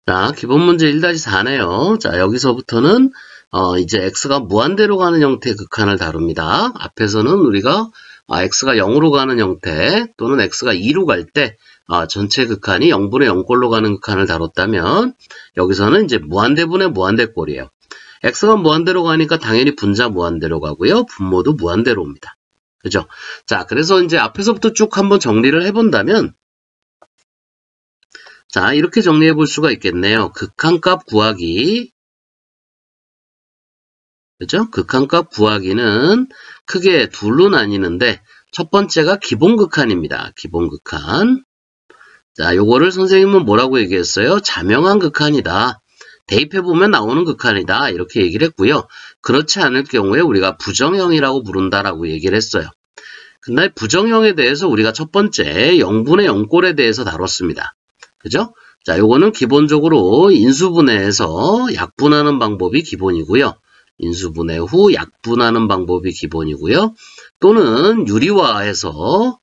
자, 기본 문제 1-4네요. 자, 여기서부터는 이제 x가 무한대로 가는 형태의 극한을 다룹니다. 앞에서는 우리가 x가 0으로 가는 형태 또는 x가 2로 갈 때 전체 극한이 0분의 0꼴로 가는 극한을 다뤘다면 여기서는 이제 무한대분의 무한대꼴이에요. x가 무한대로 가니까 당연히 분자 무한대로 가고요. 분모도 무한대로 옵니다. 그죠? 자, 그래서 이제 앞에서부터 쭉 한번 정리를 해본다면 자, 이렇게 정리해 볼 수가 있겠네요. 극한값 구하기. 그죠? 극한값 구하기는 크게 둘로 나뉘는데 첫 번째가 기본극한입니다. 기본극한. 자, 요거를 선생님은 뭐라고 얘기했어요? 자명한 극한이다. 대입해보면 나오는 극한이다. 이렇게 얘기를 했고요. 그렇지 않을 경우에 우리가 부정형이라고 부른다라고 얘기를 했어요. 근데 부정형에 대해서 우리가 첫 번째 0분의 0꼴에 대해서 다뤘습니다. 그죠? 자, 요거는 기본적으로 인수분해해서 약분하는 방법이 기본이고요. 인수분해 후 약분하는 방법이 기본이고요. 또는 유리화해서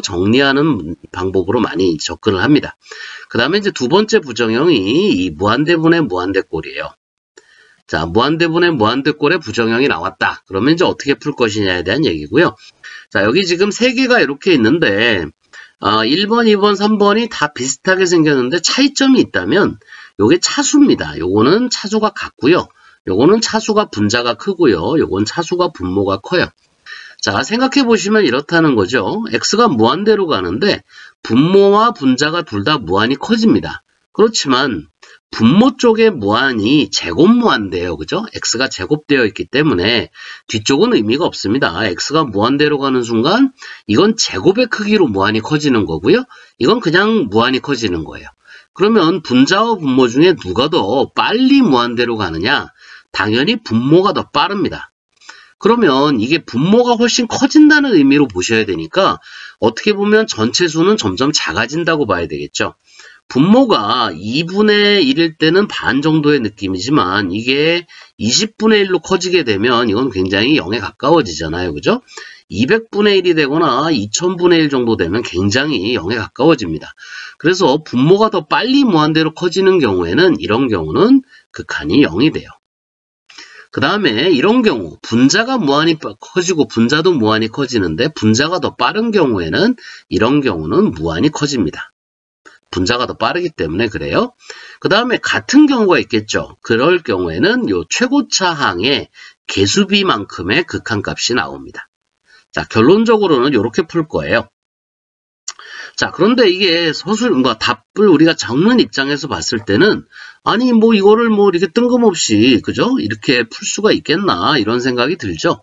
정리하는 방법으로 많이 접근을 합니다. 그 다음에 이제 두 번째 부정형이 이 무한대분의 무한대꼴이에요. 자, 무한대분의 무한대꼴의 부정형이 나왔다. 그러면 이제 어떻게 풀 것이냐에 대한 얘기고요. 자, 여기 지금 세 개가 이렇게 있는데 1번, 2번, 3번이 다 비슷하게 생겼는데 차이점이 있다면 요게 차수입니다. 요거는 차수가 같고요. 요거는 차수가 분자가 크고요. 요건 차수가 분모가 커요. 자, 생각해 보시면 이렇다는 거죠. x가 무한대로 가는데 분모와 분자가 둘 다 무한히 커집니다. 그렇지만 분모 쪽의 무한이 제곱 무한대예요. 그죠? x가 제곱되어 있기 때문에 뒤쪽은 의미가 없습니다. x가 무한대로 가는 순간 이건 제곱의 크기로 무한히 커지는 거고요. 이건 그냥 무한히 커지는 거예요. 그러면 분자와 분모 중에 누가 더 빨리 무한대로 가느냐? 당연히 분모가 더 빠릅니다. 그러면 이게 분모가 훨씬 커진다는 의미로 보셔야 되니까 어떻게 보면 전체 수는 점점 작아진다고 봐야 되겠죠. 분모가 2분의 1일 때는 반 정도의 느낌이지만 이게 20분의 1로 커지게 되면 이건 굉장히 0에 가까워지잖아요. 그죠? 200분의 1이 되거나 2000분의 1 정도 되면 굉장히 0에 가까워집니다. 그래서 분모가 더 빨리 무한대로 커지는 경우에는 이런 경우는 극한이 0이 돼요. 그 다음에 이런 경우 분자가 무한히 커지고 분자도 무한히 커지는데 분자가 더 빠른 경우에는 이런 경우는 무한히 커집니다. 분자가 더 빠르기 때문에 그래요. 그 다음에 같은 경우가 있겠죠. 그럴 경우에는 요 최고차항의 개수비만큼의 극한값이 나옵니다. 자, 결론적으로는 이렇게 풀 거예요. 자, 그런데 이게 답을 우리가 적는 입장에서 봤을 때는 아니 이거를 이렇게 뜬금없이 그죠? 이렇게 풀 수가 있겠나 이런 생각이 들죠.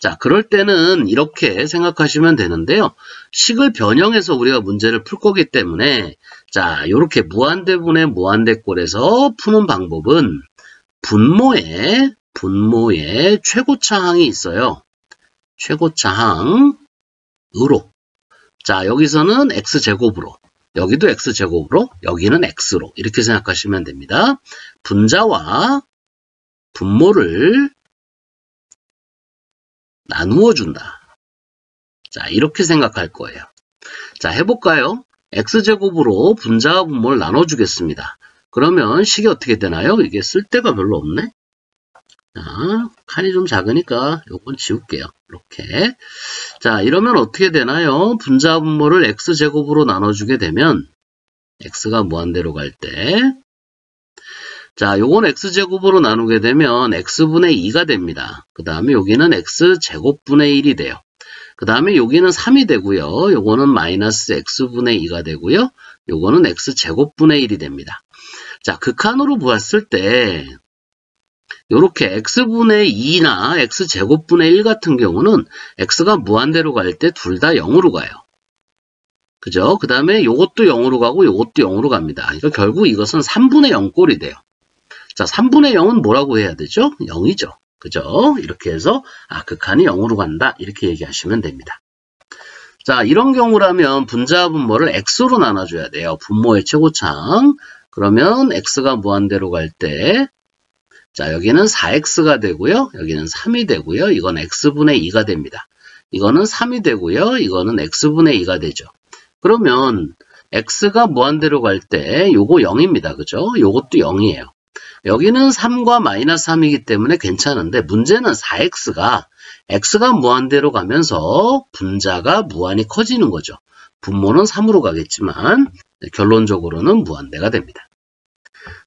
자, 그럴 때는 이렇게 생각하시면 되는데요. 식을 변형해서 우리가 문제를 풀 거기 때문에 자, 이렇게 무한대분의 무한대꼴에서 푸는 방법은 분모에 최고차항이 있어요. 최고차항으로 자, 여기서는 x제곱으로 여기도 x제곱으로 여기는 x로 이렇게 생각하시면 됩니다. 분자와 분모를 나누어 준다. 자, 이렇게 생각할 거예요. 자, 해볼까요? x제곱으로 분자와 분모를 나눠주겠습니다. 그러면 식이 어떻게 되나요? 이게 쓸 데가 별로 없네. 자, 칸이 좀 작으니까 요건 지울게요. 이렇게. 자, 이러면 어떻게 되나요? 분자와 분모를 x제곱으로 나눠주게 되면 x가 무한대로 갈 때 자, 요건 x제곱으로 나누게 되면 x분의 2가 됩니다. 그 다음에 여기는 x제곱분의 1이 돼요. 그 다음에 여기는 3이 되고요. 요거는 마이너스 x분의 2가 되고요. 요거는 x제곱분의 1이 됩니다. 자, 극한으로 보았을 때 요렇게 x분의 2나 x제곱분의 1 같은 경우는 x가 무한대로 갈 때 둘 다 0으로 가요. 그죠? 그 다음에 요것도 0으로 가고 요것도 0으로 갑니다. 그러니까 결국 이것은 3분의 0꼴이 돼요. 자, 3분의 0은 뭐라고 해야 되죠? 0이죠. 그죠? 이렇게 해서 극한이 0으로 간다. 이렇게 얘기하시면 됩니다. 자, 이런 경우라면 분자와 분모를 x로 나눠줘야 돼요. 분모의 최고차항. 그러면 x가 무한대로 갈 때 자, 여기는 4x가 되고요. 여기는 3이 되고요. 이건 x분의 2가 됩니다. 이거는 3이 되고요. 이거는 x분의 2가 되죠. 그러면 x가 무한대로 갈 때 요거 0입니다. 그죠? 요것도 0이에요. 여기는 3과 마이너스 3이기 때문에 괜찮은데 문제는 4x가 x가 무한대로 가면서 분자가 무한히 커지는 거죠. 분모는 3으로 가겠지만 결론적으로는 무한대가 됩니다.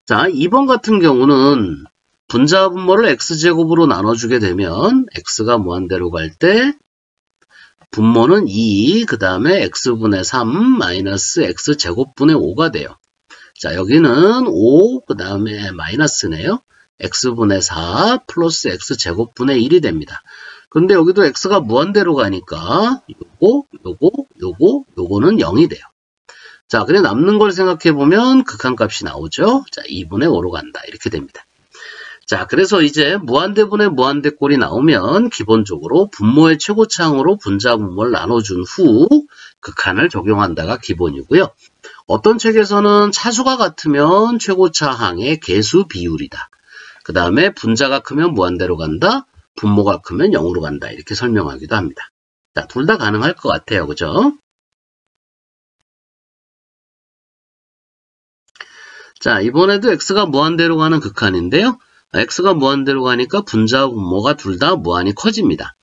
자, 2번 같은 경우는 분자 분모를 x제곱으로 나눠주게 되면 x가 무한대로 갈 때 분모는 2, 그 다음에 x분의 3 마이너스 x제곱분의 5가 돼요. 자, 여기는 5, 그 다음에 마이너스네요. x분의 4 플러스 x제곱분의 1이 됩니다. 그런데 여기도 x가 무한대로 가니까 요거는 0이 돼요. 자, 그래 남는 걸 생각해보면 극한값이 나오죠. 자, 2분의 5로 간다. 이렇게 됩니다. 자, 그래서 이제 무한대분의 무한대꼴이 나오면 기본적으로 분모의 최고차항으로 분자 분모를 나눠준 후 극한을 적용한다가 기본이고요. 어떤 책에서는 차수가 같으면 최고차항의 개수 비율이다. 그 다음에 분자가 크면 무한대로 간다. 분모가 크면 0으로 간다. 이렇게 설명하기도 합니다. 자, 둘 다 가능할 것 같아요. 그죠? 자, 이번에도 x가 무한대로 가는 극한인데요. x가 무한대로 가니까 분자와 분모가 둘 다 무한히 커집니다.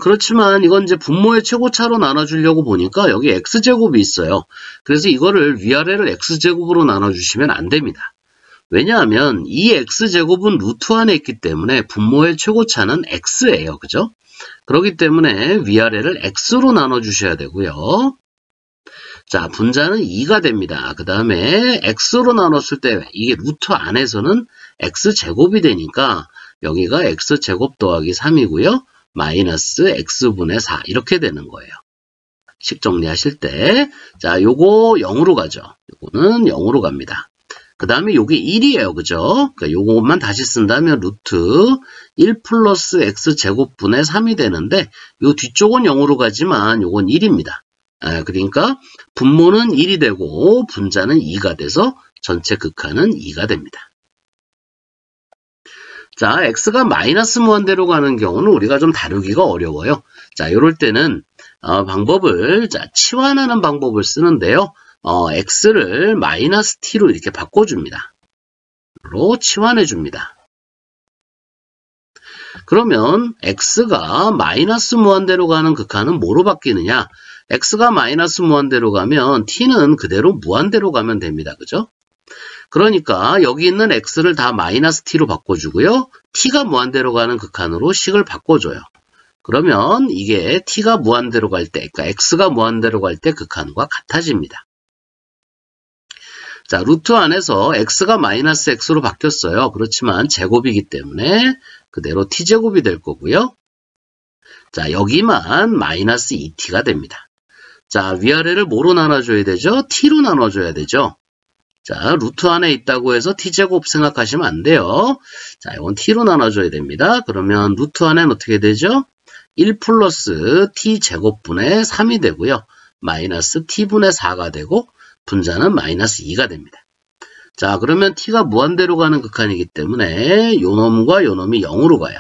그렇지만 이건 이제 분모의 최고차로 나눠주려고 보니까 여기 x제곱이 있어요. 그래서 이거를 위아래를 x제곱으로 나눠주시면 안 됩니다. 왜냐하면 이 x제곱은 루트 안에 있기 때문에 분모의 최고차는 x예요. 그죠? 그렇기 때문에 위아래를 x로 나눠주셔야 되고요. 자, 분자는 2가 됩니다. 그 다음에 x로 나눴을 때 이게 루트 안에서는 x제곱이 되니까 여기가 x제곱 더하기 3이고요. 마이너스 x분의 4 이렇게 되는 거예요. 식 정리하실 때 자, 요거 0으로 가죠. 요거는 0으로 갑니다. 그 다음에 요게 1이에요. 그죠? 그러니까 요것만 다시 쓴다면 루트 1 플러스 x제곱분의 3이 되는데 요 뒤쪽은 0으로 가지만 요건 1입니다. 그러니까 분모는 1이 되고 분자는 2가 돼서 전체 극한은 2가 됩니다. 자, x가 마이너스 무한대로 가는 경우는 우리가 좀 다루기가 어려워요. 자, 이럴 때는 방법을 치환하는 방법을 쓰는데요. x를 마이너스 t로 이렇게 바꿔줍니다. 로 치환해 줍니다. 그러면 x가 마이너스 무한대로 가는 극한은 뭐로 바뀌느냐? x가 마이너스 무한대로 가면 t는 그대로 무한대로 가면 됩니다. 그죠? 그러니까 여기 있는 x를 다 마이너스 t로 바꿔주고요. t가 무한대로 가는 극한으로 식을 바꿔줘요. 그러면 이게 t가 무한대로 갈 때, 그러니까 x가 무한대로 갈 때 극한과 같아집니다. 자, 루트 안에서 x가 마이너스 x로 바뀌었어요. 그렇지만 제곱이기 때문에 그대로 t제곱이 될 거고요. 자, 여기만 마이너스 2t가 됩니다. 자, 위아래를 뭐로 나눠줘야 되죠? t로 나눠줘야 되죠. 자, 루트 안에 있다고 해서 t제곱 생각하시면 안 돼요. 자, 이건 t로 나눠줘야 됩니다. 그러면 루트 안에는 어떻게 되죠? 1 플러스 t제곱분의 3이 되고요. 마이너스 t분의 4가 되고 분자는 마이너스 2가 됩니다. 자, 그러면 t가 무한대로 가는 극한이기 때문에 요 놈과 요 놈이 0으로 가요.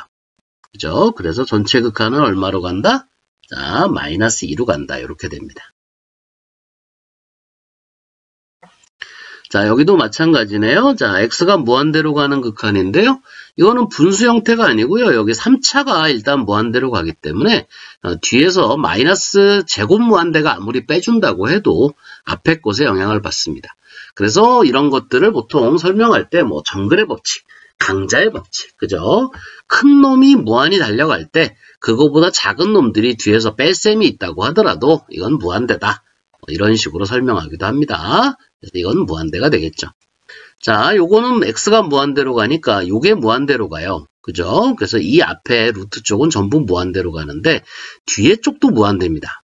그죠? 그래서 전체 극한은 얼마로 간다? 자, 마이너스 2로 간다. 이렇게 됩니다. 자, 여기도 마찬가지네요. 자, x가 무한대로 가는 극한인데요. 이거는 분수 형태가 아니고요. 여기 3차가 일단 무한대로 가기 때문에 뒤에서 마이너스 제곱 무한대가 아무리 빼준다고 해도 앞에 것에 영향을 받습니다. 그래서 이런 것들을 보통 설명할 때 뭐 정글의 법칙, 강자의 법칙, 그죠? 큰 놈이 무한히 달려갈 때 그거보다 작은 놈들이 뒤에서 뺄 셈이 있다고 하더라도 이건 무한대다. 이런 식으로 설명하기도 합니다. 그래서 이건 무한대가 되겠죠. 자, 요거는 x가 무한대로 가니까 요게 무한대로 가요. 그죠? 그래서 이 앞에 루트 쪽은 전부 무한대로 가는데 뒤에 쪽도 무한대입니다.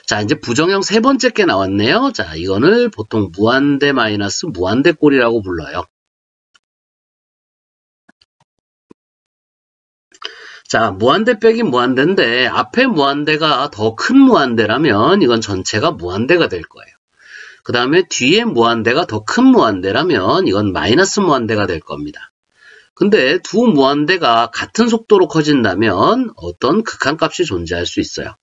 자, 이제 부정형 세 번째 게 나왔네요. 자, 이거를 보통 무한대 마이너스 무한대꼴이라고 불러요. 자, 무한대 빼기 무한대인데 앞에 무한대가 더 큰 무한대라면 이건 전체가 무한대가 될 거예요. 그 다음에 뒤에 무한대가 더 큰 무한대라면 이건 마이너스 무한대가 될 겁니다. 근데 두 무한대가 같은 속도로 커진다면 어떤 극한값이 존재할 수 있어요.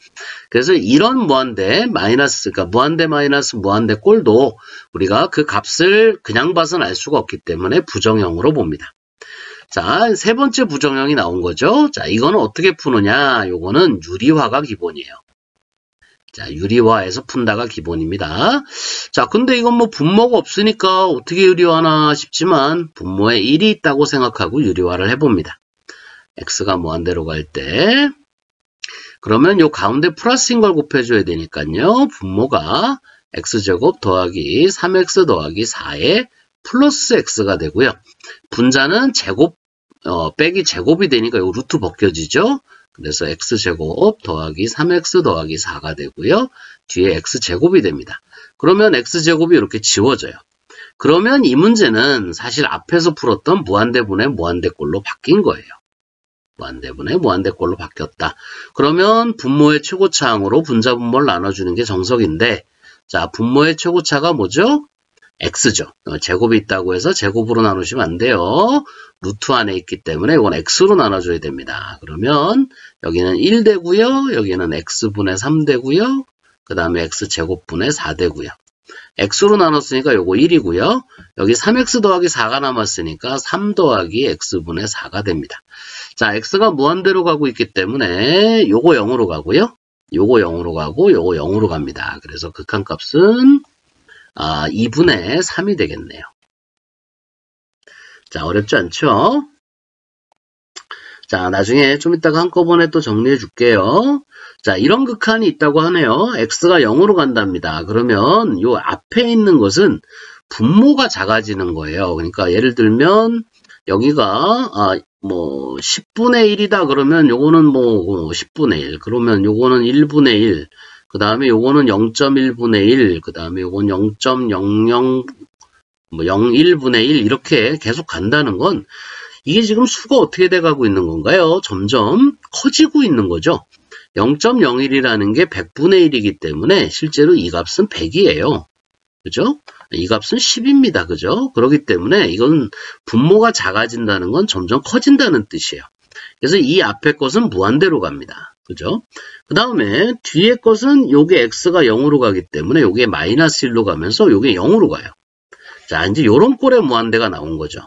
그래서 이런 무한대 마이너스, 그러니까 무한대 마이너스 무한대 꼴도 우리가 그 값을 그냥 봐서는 알 수가 없기 때문에 부정형으로 봅니다. 자, 세 번째 부정형이 나온 거죠. 자, 이거는 어떻게 푸느냐? 요거는 유리화가 기본이에요. 자, 유리화에서 푼다가 기본입니다. 자, 근데 이건 뭐 분모가 없으니까 어떻게 유리화하나 싶지만 분모에 1이 있다고 생각하고 유리화를 해봅니다. x가 무한대로 갈 때 그러면 요 가운데 플러스인 걸 곱해줘야 되니까요. 분모가 x제곱 더하기 3x 더하기 4에 플러스 x가 되고요. 분자는 제곱 빼기 제곱이 되니까 요 루트 벗겨지죠. 그래서 x제곱 더하기 3x 더하기 4가 되고요. 뒤에 x제곱이 됩니다. 그러면 x제곱이 이렇게 지워져요. 그러면 이 문제는 사실 앞에서 풀었던 무한대분의 무한대꼴로 바뀐 거예요. 무한대분의 무한대꼴로 바뀌었다. 그러면 분모의 최고차항으로 분자 분모를 나눠주는 게 정석인데, 자, 분모의 최고차가 뭐죠? x죠. 제곱이 있다고 해서 제곱으로 나누시면 안 돼요. 루트 안에 있기 때문에 이건 x로 나눠줘야 됩니다. 그러면 여기는 1 되고요. 여기는 x분의 3 되고요. 그 다음에 x제곱분의 4 되고요. x로 나눴으니까 요거 1이고요. 여기 3x 더하기 4가 남았으니까 3 더하기 x분의 4가 됩니다. 자, x가 무한대로 가고 있기 때문에 요거 0으로 가고요. 요거 0으로 가고 요거 0으로 갑니다. 그래서 극한값은 2분의 3이 되겠네요. 자, 어렵지 않죠? 자, 나중에 좀 이따가 한꺼번에 또 정리해 줄게요. 자, 이런 극한이 있다고 하네요. x가 0으로 간답니다. 그러면 요 앞에 있는 것은 분모가 작아지는 거예요. 그러니까 예를 들면 여기가 뭐 10분의 1이다 그러면 요거는 뭐 10분의 1, 그러면 요거는 1분의 1, 그 다음에 요거는 0.1분의 1, 그 다음에 요건 0.00 뭐 0.1분의 1 이렇게 계속 간다는 건 이게 지금 수가 어떻게 돼가고 있는 건가요? 점점 커지고 있는 거죠. 0.01이라는 게 100분의 1이기 때문에 실제로 이 값은 100이에요. 그죠? 이 값은 10입니다. 그죠? 그렇기 때문에 이건 분모가 작아진다는 건 점점 커진다는 뜻이에요. 그래서 이 앞에 것은 무한대로 갑니다. 그죠? 그 다음에 뒤에 것은 요게 x가 0으로 가기 때문에 요게 마이너스 1로 가면서 요게 0으로 가요. 자, 이제 요런 꼴의 무한대가 나온 거죠.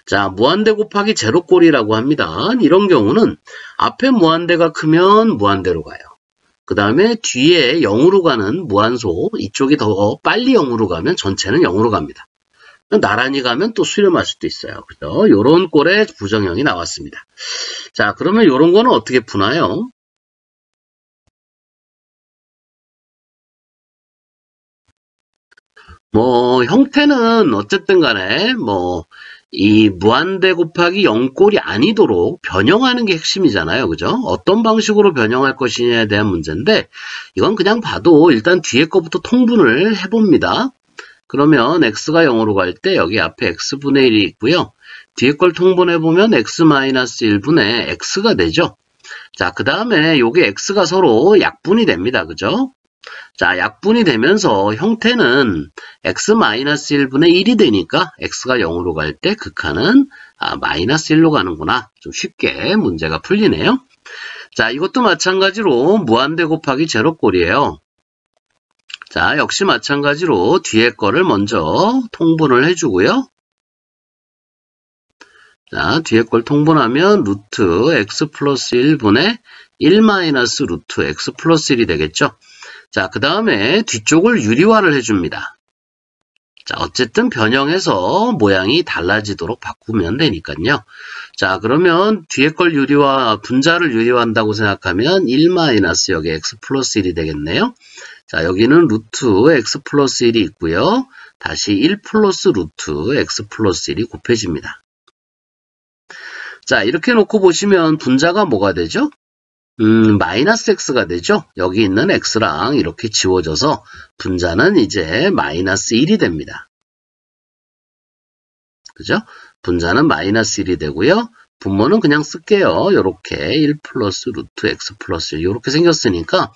자, 무한대 곱하기 제로꼴이라고 합니다. 이런 경우는 앞에 무한대가 크면 무한대로 가요. 그 다음에 뒤에 0으로 가는 무한소, 이쪽이 더 빨리 0으로 가면 전체는 0으로 갑니다. 나란히 가면 또 수렴할 수도 있어요. 그죠? 요런 꼴의 부정형이 나왔습니다. 자, 그러면 요런 거는 어떻게 푸나요? 뭐, 형태는 어쨌든 간에, 이 무한대 곱하기 0꼴이 아니도록 변형하는 게 핵심이잖아요. 그죠? 어떤 방식으로 변형할 것이냐에 대한 문제인데, 이건 그냥 봐도 일단 뒤에 거부터 통분을 해봅니다. 그러면 x가 0으로 갈 때 여기 앞에 x분의 1이 있고요. 뒤에 걸 통분해보면 x-1분의 x가 되죠. 자, 그 다음에 요게 x가 서로 약분이 됩니다. 그죠? 자, 약분이 되면서 형태는 x-1분의 1이 되니까 x가 0으로 갈 때 극한은 마이너스 1로 가는구나. 좀 쉽게 문제가 풀리네요. 자, 이것도 마찬가지로 무한대 곱하기 제로꼴이에요. 자, 역시 마찬가지로 뒤에 거를 먼저 통분을 해주고요. 자, 뒤에 걸 통분하면 루트 x 플러스 1분의 1 마이너스 루트 x 플러스 1이 되겠죠. 자, 그 다음에 뒤쪽을 유리화를 해줍니다. 자, 어쨌든 변형해서 모양이 달라지도록 바꾸면 되니까요. 자, 그러면 뒤에 걸 유리화, 분자를 유리화한다고 생각하면 1 마이너스 여기 x 플러스 1이 되겠네요. 자, 여기는 루트 x 플러스 1이 있고요. 다시 1 플러스 루트 x 플러스 1이 곱해집니다. 자, 이렇게 놓고 보시면 분자가 뭐가 되죠? 마이너스 x가 되죠. 여기 있는 x랑 이렇게 지워져서 분자는 이제 마이너스 1이 됩니다. 그죠? 분자는 마이너스 1이 되고요. 분모는 그냥 쓸게요. 요렇게 1 플러스 루트 x 플러스 1 요렇게 생겼으니까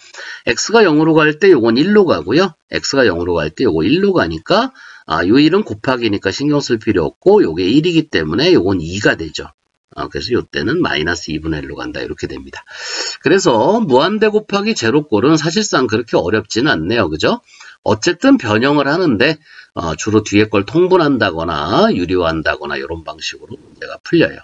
x가 0으로 갈 때 요건 1로 가고요. x가 0으로 갈 때 요거 1로 가니까 요 1은 곱하기니까 신경 쓸 필요 없고 요게 1이기 때문에 요건 2가 되죠. 그래서 요때는 마이너스 2분의 1로 간다 이렇게 됩니다. 그래서 무한대 곱하기 제로꼴은 사실상 그렇게 어렵지는 않네요. 그죠? 어쨌든 변형을 하는데 주로 뒤에 걸 통분한다거나 유리화한다거나 이런 방식으로 문제가 풀려요.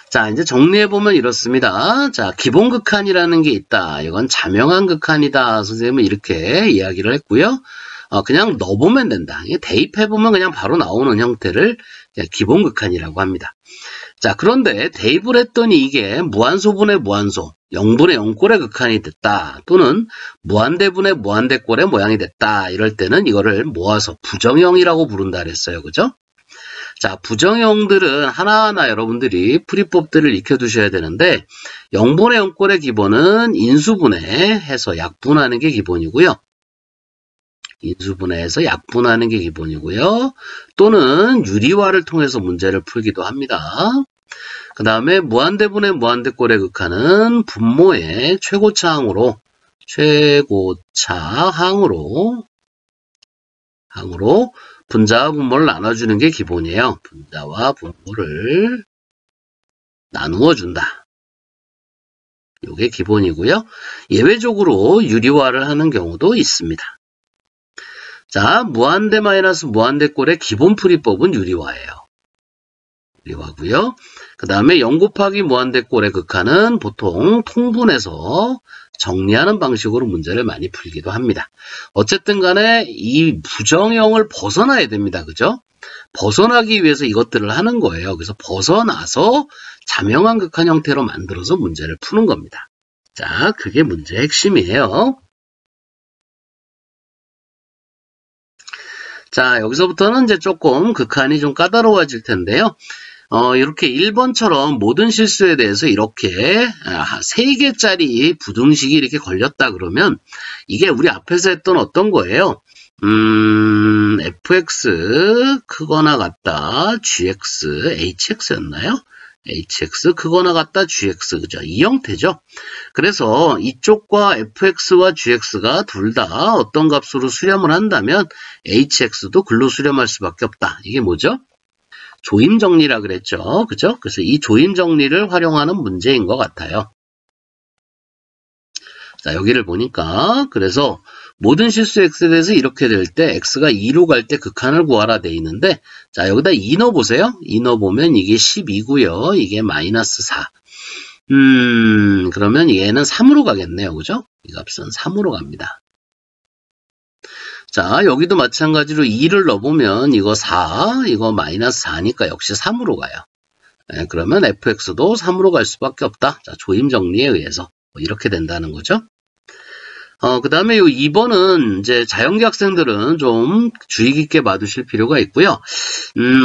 자, 이제 정리해보면 이렇습니다. 자, 기본극한이라는 게 있다. 이건 자명한 극한이다. 선생님은 이렇게 이야기를 했고요. 그냥 넣어보면 된다. 대입해보면 그냥 바로 나오는 형태를 기본극한이라고 합니다. 자, 그런데 대입을 했더니 이게 무한소분의 무한소, 0분의 0꼴의 극한이 됐다. 또는 무한대분의 무한대꼴의 모양이 됐다. 이럴 때는 이거를 모아서 부정형이라고 부른다 그랬어요. 그죠? 자, 부정형들은 하나하나 여러분들이 풀이법들을 익혀두셔야 되는데 0분의 0꼴의 기본은 인수분해해서 약분하는 게 기본이고요. 인수분해해서 약분하는 게 기본이고요. 또는 유리화를 통해서 문제를 풀기도 합니다. 그 다음에 무한대분의 무한대꼴의 극한은 분모의 최고차항으로 분자와 분모를 나눠주는 게 기본이에요. 분자와 분모를 나누어 준다. 이게 기본이고요. 예외적으로 유리화를 하는 경우도 있습니다. 자, 무한대 마이너스 무한대꼴의 기본 풀이법은 유리화예요. 유리화고요. 그 다음에 0 곱하기 무한대꼴의 극한은 보통 통분해서 정리하는 방식으로 문제를 많이 풀기도 합니다. 어쨌든 간에 이 부정형을 벗어나야 됩니다. 그죠? 벗어나기 위해서 이것들을 하는 거예요. 그래서 벗어나서 자명한 극한 형태로 만들어서 문제를 푸는 겁니다. 자, 그게 문제의 핵심이에요. 자, 여기서부터는 이제 조금 극한이 좀 까다로워질 텐데요. 이렇게 1번처럼 모든 실수에 대해서 이렇게 3개짜리 부등식이 이렇게 걸렸다 그러면 이게 우리 앞에서 했던 어떤 거예요? fx 크거나 같다 gx hx였나요? hx 크거나 같다 gx 그죠? 이 형태죠. 그래서 이쪽과 fx와 gx가 둘 다 어떤 값으로 수렴을 한다면 hx도 글로 수렴할 수밖에 없다. 이게 뭐죠? 조임 정리라 그랬죠. 그죠? 그래서 이 조임 정리를 활용하는 문제인 것 같아요. 자, 여기를 보니까 그래서 모든 실수 x에 대해서 이렇게 될 때 x가 2로 갈 때 극한을 구하라 돼 있는데 자, 여기다 2 넣어보세요. 2 넣어보면 이게 12고요. 이게 마이너스 4. 그러면 얘는 3으로 가겠네요. 그죠? 이 값은 3으로 갑니다. 자, 여기도 마찬가지로 2를 넣어보면 이거 4, 이거 마이너스 4니까 역시 3으로 가요. 네, 그러면 fx도 3으로 갈 수밖에 없다. 자, 조임 정리에 의해서 이렇게 된다는 거죠. 그 다음에 요 2번은 이제 자연계 학생들은 좀 주의 깊게 봐두실 필요가 있고요.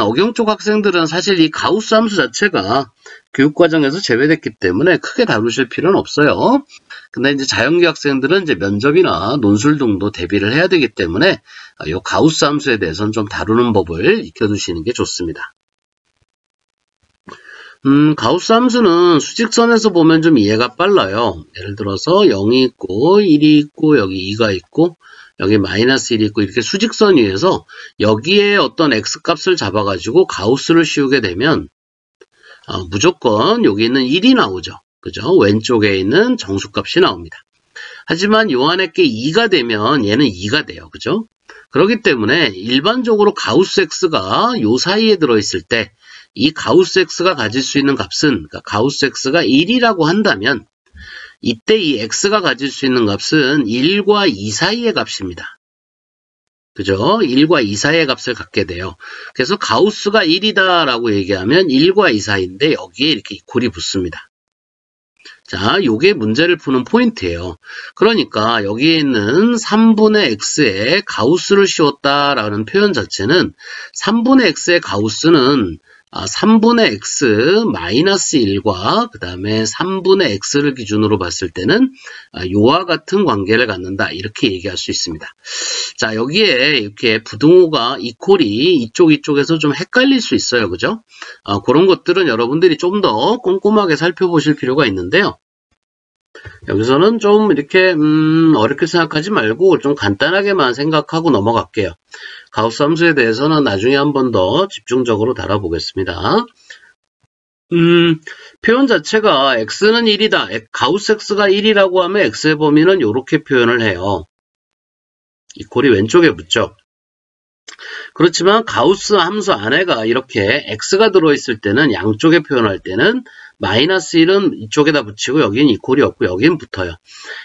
어경 쪽 학생들은 사실 이 가우스 함수 자체가 교육과정에서 제외됐기 때문에 크게 다루실 필요는 없어요. 근데 이제 자연계 학생들은 이제 면접이나 논술 등도 대비를 해야 되기 때문에 요 가우스 함수에 대해서는 좀 다루는 법을 익혀두시는 게 좋습니다. 가우스 함수는 수직선에서 보면 좀 이해가 빨라요. 예를 들어서 0이 있고 1이 있고 여기 2가 있고 여기 마이너스 1이 있고 이렇게 수직선 위에서 여기에 어떤 x값을 잡아가지고 가우스를 씌우게 되면 무조건 여기 있는 1이 나오죠. 그죠? 왼쪽에 있는 정수값이 나옵니다. 하지만 요 안에 게 2가 되면 얘는 2가 돼요. 그죠? 그렇기 때문에 일반적으로 가우스 x가 요 사이에 들어있을 때 이 가우스 x가 가질 수 있는 값은 그러니까 가우스 x가 1이라고 한다면 이때 이 x가 가질 수 있는 값은 1과 2 사이의 값입니다. 그죠? 1과 2 사이의 값을 갖게 돼요. 그래서 가우스가 1이다 라고 얘기하면 1과 2 사이인데 여기에 이렇게 이퀄이 붙습니다. 자, 요게 문제를 푸는 포인트예요. 그러니까 여기에 있는 3분의 x에 가우스를 씌웠다라는 표현 자체는 3분의 x의 가우스는 3분의 x 마이너스 1과 그 다음에 3분의 x를 기준으로 봤을 때는 요와 같은 관계를 갖는다. 이렇게 얘기할 수 있습니다. 자, 여기에 이렇게 부등호가 이퀄이 이쪽에서 좀 헷갈릴 수 있어요. 그죠? 그런 것들은 여러분들이 좀 더 꼼꼼하게 살펴보실 필요가 있는데요. 여기서는 좀 이렇게 어렵게 생각하지 말고 좀 간단하게만 생각하고 넘어갈게요. 가우스 함수에 대해서는 나중에 한 번 더 집중적으로 다뤄보겠습니다. 표현 자체가 x는 1이다. 가우스 x가 1이라고 하면 x의 범위는 이렇게 표현을 해요. 이퀄이 왼쪽에 붙죠. 그렇지만 가우스 함수 안에가 이렇게 x가 들어있을 때는 양쪽에 표현할 때는 마이너스 1은 이쪽에다 붙이고 여기는 이퀄이 없고 여기는 붙어요.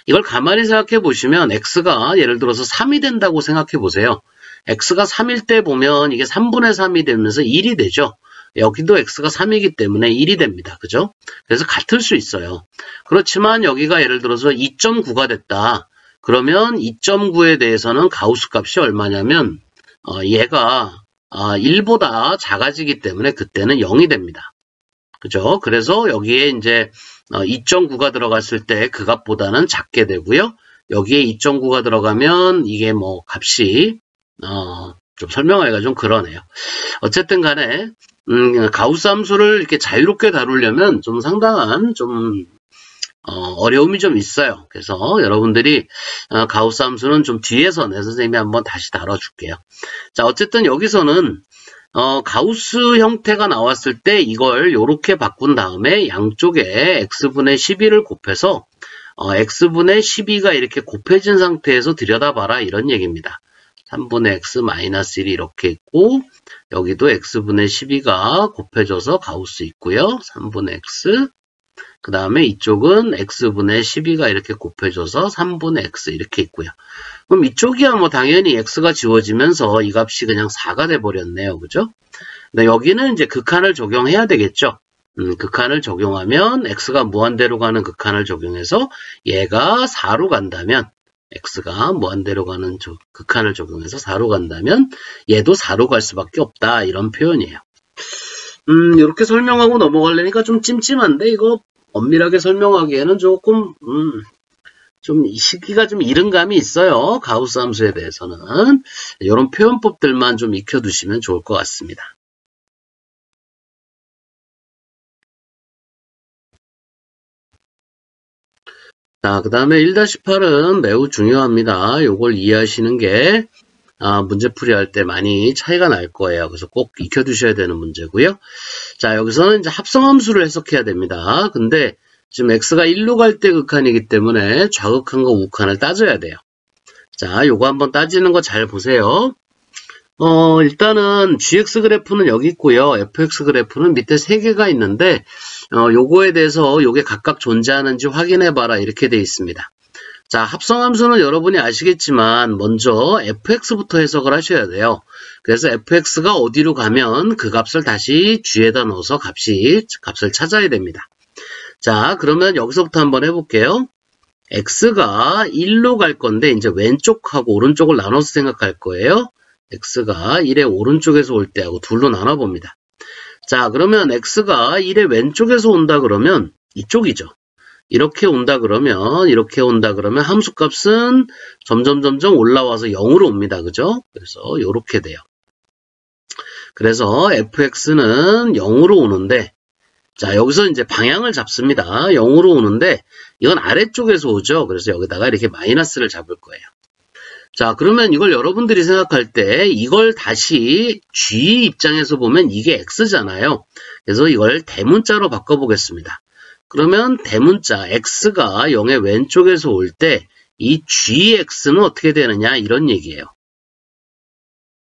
이걸 가만히 생각해 보시면 x가 예를 들어서 3이 된다고 생각해 보세요. x가 3일 때 보면 이게 3분의 3이 되면서 1이 되죠. 여기도 x가 3이기 때문에 1이 됩니다. 그죠? 그래서 같을 수 있어요. 그렇지만 여기가 예를 들어서 2.9가 됐다. 그러면 2.9에 대해서는 가우스 값이 얼마냐면 얘가 1보다 작아지기 때문에 그때는 0이 됩니다. 그죠? 그래서 여기에 이제 2.9가 들어갔을 때 그 값보다는 작게 되고요. 여기에 2.9가 들어가면 이게 뭐 값이 좀 설명하기가 좀 그러네요. 어쨌든 간에 가우스 함수를 이렇게 자유롭게 다루려면 좀 상당한 좀 어려움이 좀 있어요. 그래서 여러분들이 가우스 함수는 좀 뒤에서 내 선생님이 한번 다시 다뤄줄게요. 자, 어쨌든 여기서는 가우스 형태가 나왔을 때 이걸 이렇게 바꾼 다음에 양쪽에 x분의 12를 곱해서 x분의 12가 이렇게 곱해진 상태에서 들여다봐라 이런 얘기입니다. 3분의 x 마이너스 1이 이렇게 있고 여기도 x분의 12가 곱해져서 가우스 있고요. 3분의 x 그 다음에 이쪽은 x분의 12가 이렇게 곱해져서 3분의 x 이렇게 있고요. 그럼 이쪽이야 뭐 당연히 x가 지워지면서 이 값이 그냥 4가 돼버렸네요. 그죠? 근데 여기는 이제 극한을 적용해야 되겠죠. 극한을 적용하면 x가 무한대로 가는 극한을 적용해서 얘가 4로 간다면 x가 무한대로 가는 극한을 적용해서 4로 간다면 얘도 4로 갈 수밖에 없다. 이런 표현이에요. 이렇게 설명하고 넘어가려니까 좀 찜찜한데 이거 엄밀하게 설명하기에는 조금 좀 시기가 좀 이른 감이 있어요. 가우스 함수에 대해서는 이런 표현법들만 좀 익혀두시면 좋을 것 같습니다. 자, 그 다음에 1-8은 매우 중요합니다. 이걸 이해하시는 게 문제풀이 할 때 많이 차이가 날 거예요. 그래서 꼭 익혀두셔야 되는 문제고요. 자, 여기서는 이제 합성함수를 해석해야 됩니다. 근데 지금 x가 1로 갈 때 극한이기 때문에 좌극한과 우극한을 따져야 돼요. 자, 요거 한번 따지는 거 잘 보세요. 일단은 gx 그래프는 여기 있고요. fx 그래프는 밑에 3개가 있는데 요거에 대해서 요게 각각 존재하는지 확인해봐라 이렇게 돼 있습니다. 자, 합성함수는 여러분이 아시겠지만 먼저 fx부터 해석을 하셔야 돼요. 그래서 fx가 어디로 가면 그 값을 다시 g에다 넣어서 값을 찾아야 됩니다. 자, 그러면 여기서부터 한번 해볼게요. x가 1로 갈 건데 이제 왼쪽하고 오른쪽을 나눠서 생각할 거예요. x가 1의 오른쪽에서 올 때하고 둘로 나눠봅니다. 자, 그러면 x가 1의 왼쪽에서 온다 그러면 이쪽이죠. 이렇게 온다 그러면 함수값은 점점 올라와서 0으로 옵니다. 그죠? 그래서 이렇게 돼요. 그래서 fx는 0으로 오는데 자, 여기서 이제 방향을 잡습니다. 0으로 오는데 이건 아래쪽에서 오죠. 그래서 여기다가 이렇게 마이너스를 잡을 거예요. 자, 그러면 이걸 여러분들이 생각할 때 이걸 다시 g 입장에서 보면 이게 x잖아요. 그래서 이걸 대문자로 바꿔보겠습니다. 그러면 대문자 x가 0의 왼쪽에서 올 때 이 gx는 어떻게 되느냐 이런 얘기예요.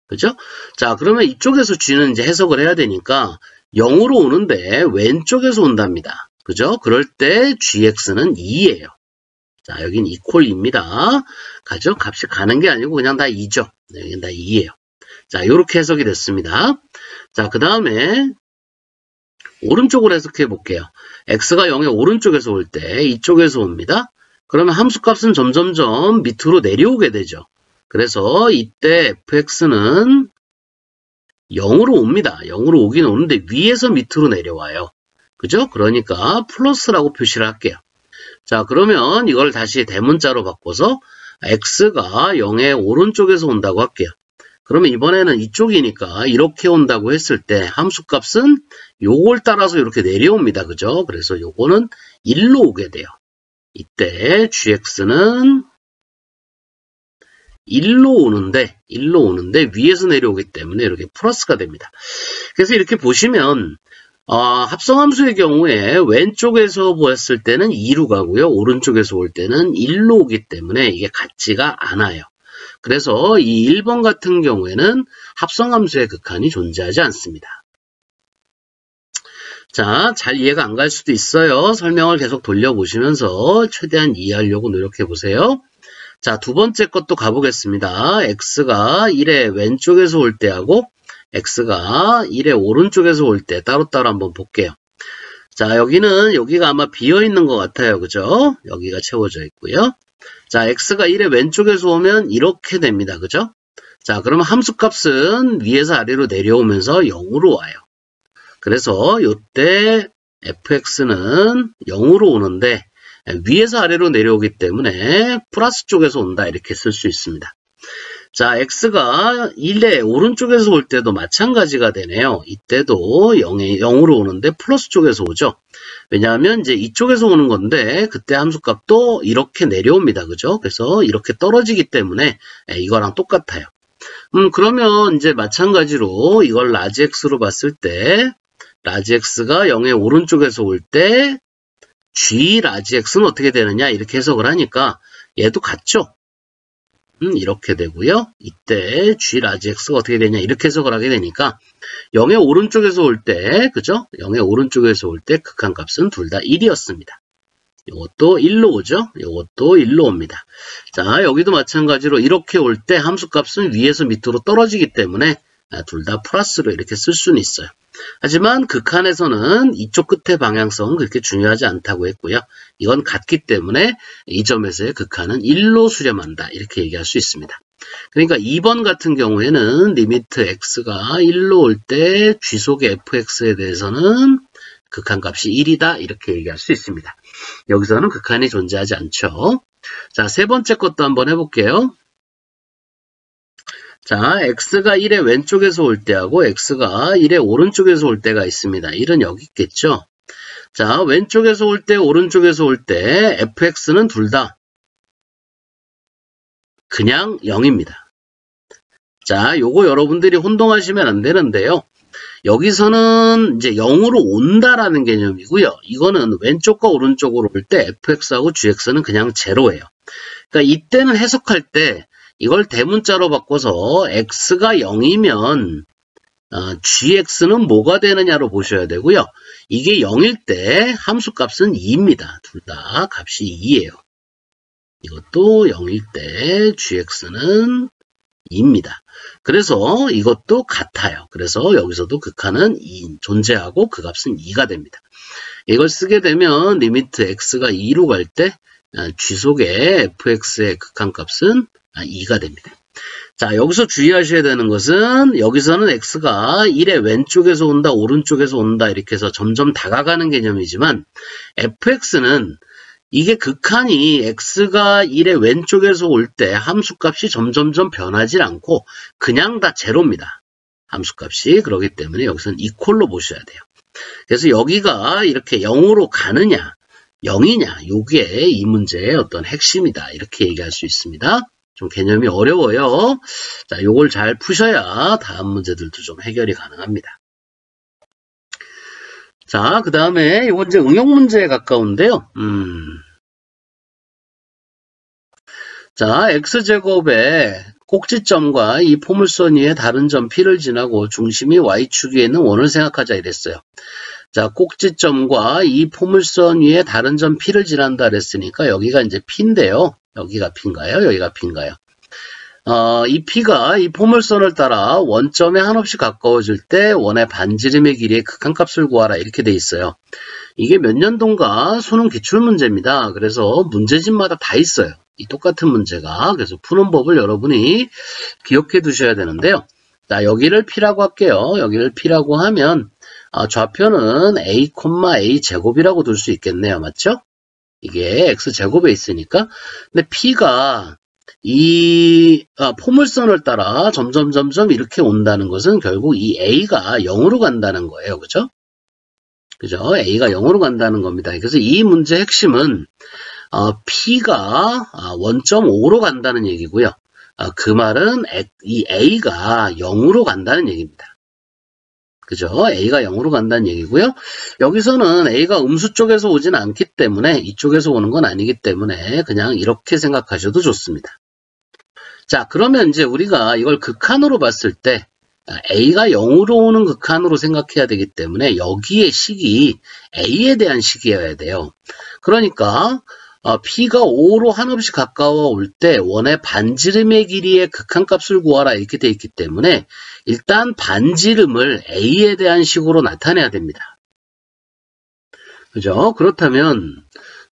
그죠? 자, 그러면 이쪽에서 g는 이제 해석을 해야 되니까 0으로 오는데 왼쪽에서 온답니다. 그죠? 그럴 때 gx는 2예요. 자, 여긴 이퀄입니다. 가죠? 값이 가는 게 아니고 그냥 다 2죠. 네, 여긴 다 2예요. 자, 이렇게 해석이 됐습니다. 자, 그 다음에 오른쪽으로 해석해 볼게요. x가 0의 오른쪽에서 올 때 이쪽에서 옵니다. 그러면 함수값은 점점점 밑으로 내려오게 되죠. 그래서 이때 fx는 0으로 옵니다. 0으로 오긴 오는데 위에서 밑으로 내려와요. 그죠? 그러니까 플러스라고 표시를 할게요. 자, 그러면 이걸 다시 대문자로 바꿔서 x가 0의 오른쪽에서 온다고 할게요. 그러면 이번에는 이쪽이니까 이렇게 온다고 했을 때 함수값은 요걸 따라서 이렇게 내려옵니다. 그죠? 그래서 요거는 1로 오게 돼요. 이때 gx는 1로 오는데 위에서 내려오기 때문에 이렇게 플러스가 됩니다. 그래서 이렇게 보시면 합성함수의 경우에 왼쪽에서 보았을 때는 2로 가고요. 오른쪽에서 올 때는 1로 오기 때문에 이게 같지가 않아요. 그래서 이 1번 같은 경우에는 합성함수의 극한이 존재하지 않습니다. 자, 잘 이해가 안 갈 수도 있어요. 설명을 계속 돌려보시면서 최대한 이해하려고 노력해보세요. 자, 두 번째 것도 가보겠습니다. x가 1의 왼쪽에서 올 때하고 x가 1의 오른쪽에서 올 때 따로따로 한번 볼게요. 자, 여기가 아마 비어있는 것 같아요. 그죠? 여기가 채워져 있고요. 자, x가 1의 왼쪽에서 오면 이렇게 됩니다. 그죠? 자, 그러면 함수값은 위에서 아래로 내려오면서 0으로 와요. 그래서 이때 fx는 0으로 오는데 위에서 아래로 내려오기 때문에 플러스 쪽에서 온다 이렇게 쓸 수 있습니다. 자, x가 1의 오른쪽에서 올 때도 마찬가지가 되네요. 이때도 0으로 오는데 플러스 쪽에서 오죠. 왜냐하면 이제 이쪽에서 오는 건데 그때 함수값도 이렇게 내려옵니다. 그죠? 그래서 이렇게 떨어지기 때문에 이거랑 똑같아요. 그러면 이제 마찬가지로 이걸 라지 x로 봤을 때 라지 x가 0의 오른쪽에서 올 때 g 라지 x는 어떻게 되느냐 이렇게 해석을 하니까 얘도 같죠? 이렇게 되고요. 이때 g 라지 x가 어떻게 되냐 이렇게 해석을 하게 되니까 0의 오른쪽에서 올 때 그죠? 0의 오른쪽에서 올 때 극한값은 둘 다 1이었습니다. 이것도 1로 오죠? 이것도 1로 옵니다. 자, 여기도 마찬가지로 이렇게 올 때 함수값은 위에서 밑으로 떨어지기 때문에 둘 다 플러스로 이렇게 쓸 수는 있어요. 하지만 극한에서는 이쪽 끝의 방향성은 그렇게 중요하지 않다고 했고요. 이건 같기 때문에 이 점에서의 극한은 1로 수렴한다. 이렇게 얘기할 수 있습니다. 그러니까 2번 같은 경우에는 리미트 x가 1로 올 때 쥐속의 fx에 대해서는 극한값이 1이다. 이렇게 얘기할 수 있습니다. 여기서는 극한이 존재하지 않죠. 자, 세 번째 것도 한번 해볼게요. 자, x가 1의 왼쪽에서 올 때하고 x가 1의 오른쪽에서 올 때가 있습니다. 1은 여기 있겠죠. 자, 왼쪽에서 올 때, 오른쪽에서 올 때 fx는 둘 다 그냥 0입니다. 자, 요거 여러분들이 혼동하시면 안 되는데요. 여기서는 이제 0으로 온다라는 개념이고요. 이거는 왼쪽과 오른쪽으로 올 때 fx하고 gx는 그냥 제로예요. 그러니까 이때는 해석할 때 이걸 대문자로 바꿔서 x가 0이면 gx는 뭐가 되느냐로 보셔야 되고요. 이게 0일 때 함수값은 2입니다. 둘 다 값이 2예요. 이것도 0일 때 gx는 2입니다. 그래서 이것도 같아요. 그래서 여기서도 극한은 2 존재하고 그 값은 2가 됩니다. 이걸 쓰게 되면 리미트 x가 2로 갈 때 g속의 fx의 극한값은 2가 됩니다. 자, 여기서 주의하셔야 되는 것은 여기서는 x가 1의 왼쪽에서 온다, 오른쪽에서 온다 이렇게 해서 점점 다가가는 개념이지만 fx는 이게 극한이 x가 1의 왼쪽에서 올 때 함수값이 점점점 변하지 않고 그냥 다 제로입니다. 함수값이. 그렇기 때문에 여기서는 이퀄로 보셔야 돼요. 그래서 여기가 이렇게 0으로 가느냐 0이냐 요게 이 문제의 어떤 핵심이다. 이렇게 얘기할 수 있습니다. 좀 개념이 어려워요. 자, 요걸 잘 푸셔야 다음 문제들도 좀 해결이 가능합니다. 자, 그 다음에 이건 이제 응용 문제에 가까운데요. 자, x제곱의 꼭지점과 이 포물선 위에 다른 점 P를 지나고 중심이 Y축 위에 있는 원을 생각하자 이랬어요. 자, 꼭지점과 이 포물선 위에 다른 점 P를 지난다 그랬으니까 여기가 이제 P인데요. 여기가 P인가요? 여기가 P인가요? 이 P가 이 포물선을 따라 원점에 한없이 가까워질 때 원의 반지름의 길이의 극한값을 구하라 이렇게 돼 있어요. 이게 몇 년도인가 수능 기출문제입니다. 그래서 문제집마다 다 있어요. 이 똑같은 문제가. 그래서 푸는 법을 여러분이 기억해 두셔야 되는데요. 자, 여기를 P라고 할게요. 여기를 P라고 하면 좌표는 A, A 제곱이라고 둘 수 있겠네요. 맞죠? 이게 X제곱에 있으니까. 근데 P가 이 포물선을 따라 점점 이렇게 온다는 것은 결국 이 A가 0으로 간다는 거예요. 그죠? 그죠? A가 0으로 간다는 겁니다. 그래서 이 문제의 핵심은 P가 1.5로 간다는 얘기고요. 그 말은 이 A가 0으로 간다는 얘기입니다. 그죠? A가 0으로 간다는 얘기고요. 여기서는 A가 음수 쪽에서 오진 않기 때문에 이쪽에서 오는 건 아니기 때문에 그냥 이렇게 생각하셔도 좋습니다. 자, 그러면 이제 우리가 이걸 극한으로 봤을 때 A가 0으로 오는 극한으로 생각해야 되기 때문에 여기에 식이 A에 대한 식이어야 돼요. 그러니까 P가 5로 한없이 가까워 올 때 원의 반지름의 길이의 극한값을 구하라 이렇게 돼 있기 때문에 일단 반지름을 A에 대한 식으로 나타내야 됩니다. 그죠? 그렇다면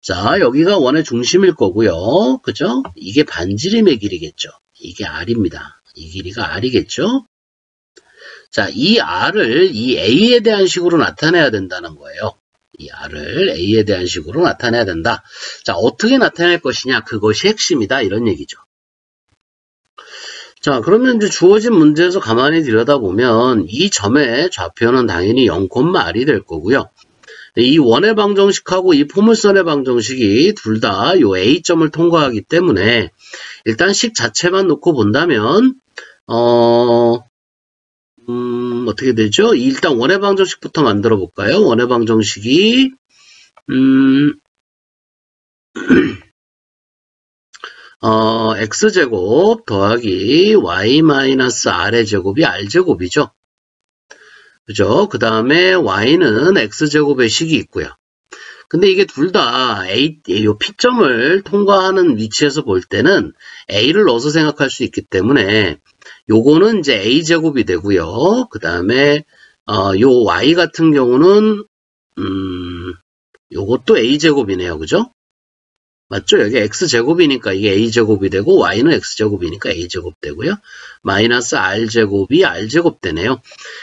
자, 여기가 원의 중심일 거고요. 그죠? 이게 반지름의 길이겠죠. 이게 R입니다. 이 길이가 R이겠죠? 자, 이 R을 이 A에 대한 식으로 나타내야 된다는 거예요. 이 R을 A에 대한 식으로 나타내야 된다. 자, 어떻게 나타낼 것이냐? 그것이 핵심이다. 이런 얘기죠. 자, 그러면 이제 주어진 문제에서 가만히 들여다보면 이 점의 좌표는 당연히 0,R이 될 거고요. 이 원의 방정식하고 이 포물선의 방정식이 둘 다 이 A점을 통과하기 때문에 일단 식 자체만 놓고 본다면 어떻게 되죠? 일단 원의 방정식부터 만들어 볼까요? 원의 방정식이 x제곱 더하기 y-r의 제곱이 r제곱이죠. 그죠? 그 다음에 y는 x제곱의 식이 있고요. 근데 이게 둘 다 요 P점을 통과하는 위치에서 볼 때는 A를 넣어서 생각할 수 있기 때문에 요거는 이제 A제곱이 되고요. 그 다음에 요 Y 같은 경우는 요것도 A제곱이네요. 그죠? 맞죠? 여기 X제곱이니까 이게 A제곱이 되고 Y는 X제곱이니까 A제곱 되고요. 마이너스 R제곱이 R제곱 되네요.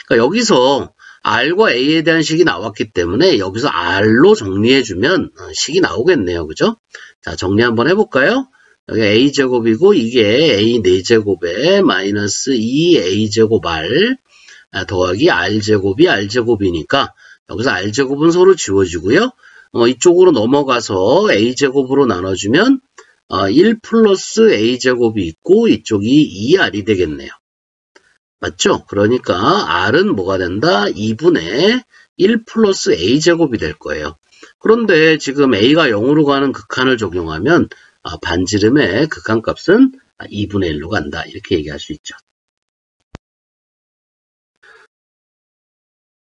그러니까 여기서 R과 A에 대한 식이 나왔기 때문에 여기서 R로 정리해주면 식이 나오겠네요. 그죠? 자, 정리 한번 해볼까요? 여기 A제곱이고 이게 A 4제곱에 마이너스 2A제곱 R 더하기 R제곱이 R제곱이니까 여기서 R제곱은 서로 지워지고요. 이쪽으로 넘어가서 A제곱으로 나눠주면 1 플러스 A제곱이 있고 이쪽이 2R이 되겠네요. 맞죠? 그러니까 R은 뭐가 된다? 2분의 1 플러스 A제곱이 될 거예요. 그런데 지금 A가 0으로 가는 극한을 적용하면 반지름의 극한값은 2분의 1로 간다. 이렇게 얘기할 수 있죠.